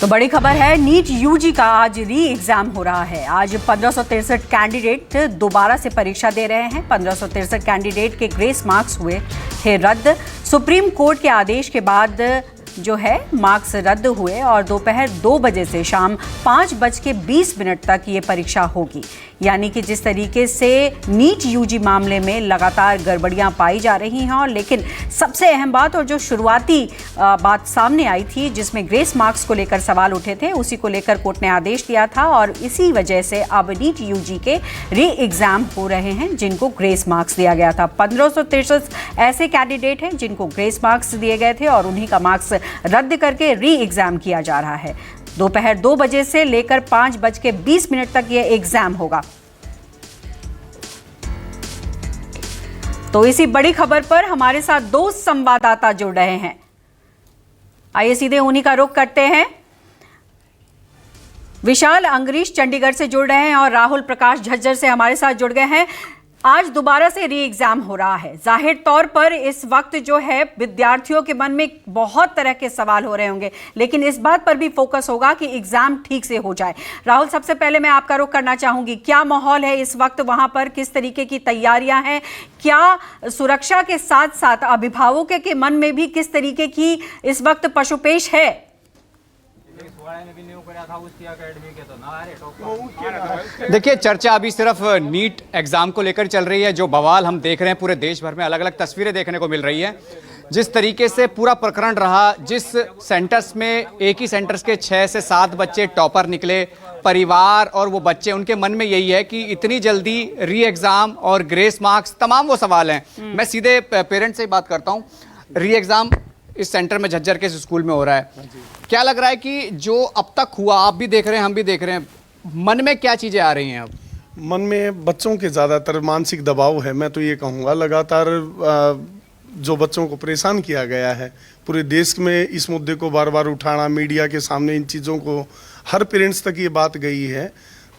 तो बड़ी खबर है, नीट यूजी का आज री एग्जाम हो रहा है। आज 1563 कैंडिडेट दोबारा से परीक्षा दे रहे हैं। 1563 कैंडिडेट के ग्रेस मार्क्स हुए थे रद्द। सुप्रीम कोर्ट के आदेश के बाद जो है मार्क्स रद्द हुए और दोपहर 2 बजे से शाम 5:20 तक ये परीक्षा होगी। यानी कि जिस तरीके से नीट यूजी मामले में लगातार गड़बड़ियां पाई जा रही हैं, और लेकिन सबसे अहम बात और जो शुरुआती बात सामने आई थी जिसमें ग्रेस मार्क्स को लेकर सवाल उठे थे, उसी को लेकर कोर्ट ने आदेश दिया था और इसी वजह से अब नीट यूजी के री एग्जाम हो रहे हैं जिनको ग्रेस मार्क्स दिया गया था। 1563 ऐसे कैंडिडेट हैं जिनको ग्रेस मार्क्स दिए गए थे और उन्हीं का मार्क्स रद्द करके री एग्जाम किया जा रहा है। दोपहर 2 बजे से लेकर 5:20 तक यह एग्जाम होगा। तो इसी बड़ी खबर पर हमारे साथ 2 संवाददाता जुड़ रहे हैं। आइए सीधे उन्हीं का रुख करते हैं। विशाल अंगरीश चंडीगढ़ से जुड़ रहे हैं और राहुल प्रकाश झज्जर से हमारे साथ जुड़ गए हैं। आज दोबारा से री एग्जाम हो रहा है। जाहिर तौर पर इस वक्त जो है विद्यार्थियों के मन में बहुत तरह के सवाल हो रहे होंगे, लेकिन इस बात पर भी फोकस होगा कि एग्जाम ठीक से हो जाए। राहुल, सबसे पहले मैं आपका रुख करना चाहूंगी, क्या माहौल है इस वक्त वहां पर, किस तरीके की तैयारियां हैं, क्या सुरक्षा के साथ साथ अभिभावकों के मन में भी किस तरीके की इस वक्त पशुपेश है? देखिए, चर्चा अभी सिर्फ नीट एग्जाम को लेकर चल रही है। जो बवाल हम देख रहे हैं पूरे देश भर में, अलग अलग तस्वीरें देखने को मिल रही है। जिस तरीके से पूरा प्रकरण रहा, जिस सेंटर्स में एक ही सेंटर्स के 6 से 7 बच्चे टॉपर निकले, परिवार और वो बच्चे, उनके मन में यही है कि इतनी जल्दी री एग्जाम और ग्रेस मार्क्स, तमाम वो सवाल हैं। मैं सीधे पेरेंट्स से बात करता हूँ। री एग्जाम इस सेंटर में, झज्जर के स्कूल में हो रहा है, क्या लग रहा है कि जो अब तक हुआ, आप भी देख रहे हैं, हम भी देख रहे हैं, मन में क्या चीजें आ रही हैं? अब मन में बच्चों के ज़्यादातर मानसिक दबाव है। मैं तो ये कहूँगा लगातार जो बच्चों को परेशान किया गया है पूरे देश में, इस मुद्दे को बार बार उठाना, मीडिया के सामने इन चीज़ों को, हर पेरेंट्स तक ये बात गई है,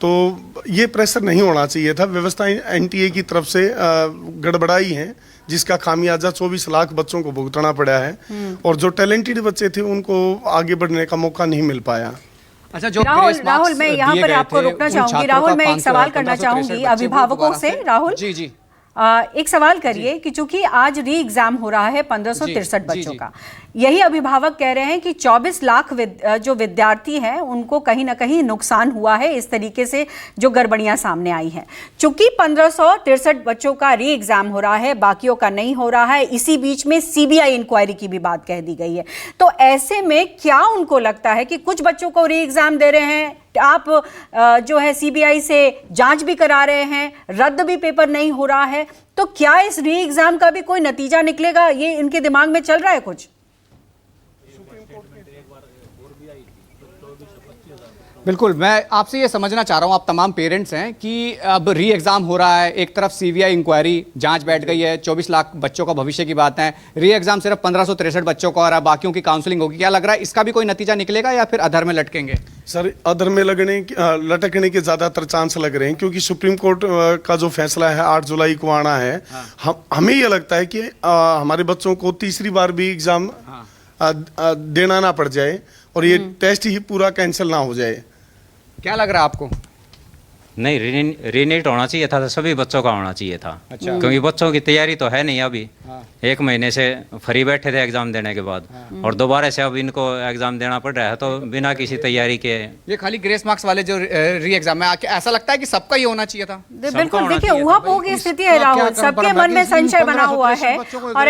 तो ये प्रेशर नहीं होना चाहिए था। व्यवस्था एनटीए की तरफ से गड़बड़ाई है, जिसका खामियाजा 24 लाख बच्चों को भुगतना पड़ा है और जो टैलेंटेड बच्चे थे उनको आगे बढ़ने का मौका नहीं मिल पाया। अच्छा, जो राहुल मैं यहाँ पर आपको रोकना चाहूंगी। राहुल, मैं एक सवाल करना चाहूंगी अभिभावकों से। राहुल जी, एक सवाल करिए कि चूंकि आज री एग्जाम हो रहा है 1563 बच्चों का, यही अभिभावक कह रहे हैं कि 24 लाख जो विद्यार्थी हैं उनको कहीं ना कहीं नुकसान हुआ है इस तरीके से जो गड़बड़ियां सामने आई हैं। चूंकि 1563 बच्चों का री एग्जाम हो रहा है, बाकियों का नहीं हो रहा है, इसी बीच में सीबीआई इंक्वायरी की भी बात कह दी गई है। तो ऐसे में क्या उनको लगता है कि कुछ बच्चों को री एग्जाम दे रहे हैं, आप जो है सीबीआई से जांच भी करा रहे हैं, रद्द भी पेपर नहीं हो रहा है, तो क्या इस री एग्जाम का भी कोई नतीजा निकलेगा? ये इनके दिमाग में चल रहा है कुछ? बिल्कुल, मैं आपसे ये समझना चाह रहा हूँ, आप तमाम पेरेंट्स हैं, कि अब री एग्जाम हो रहा है, एक तरफ सीबीआई इंक्वायरी, जांच बैठ गई है, 24 लाख बच्चों का भविष्य की बात है, री एग्जाम सिर्फ 1563 बच्चों का, और बाकियों की काउंसलिंग होगी। क्या लग रहा है इसका भी कोई नतीजा निकलेगा या फिर अधर में लटकेंगे? सर, अधर में लटकने के ज़्यादातर चांस लग रहे हैं, क्योंकि सुप्रीम कोर्ट का जो फैसला है 8 जुलाई को आना है। हमें ये लगता है कि हमारे बच्चों को तीसरी बार भी एग्जाम देना ना पड़ जाए और ये टेस्ट ही पूरा कैंसिल ना हो जाए। क्या लग रहा है आपको? नहीं, रीनीट होना चाहिए था, तो सभी बच्चों का होना चाहिए था। अच्छा। क्योंकि बच्चों की तैयारी तो है नहीं अभी। 1 महीने से फ्री बैठे थे एग्जाम देने के बाद, और दोबारा से अब इनको एग्जाम देना पड़ रहा है, तो बिना किसी तैयारी के। ये खाली ग्रेस मार्क्स वाले जो री एग्जाम है, ऐसा लगता है कि सबका ही होना चाहिए था? बिल्कुल, देखिए ऊहापोह की स्थिति है राहुल, सबके मन में संशय बना हुआ है। और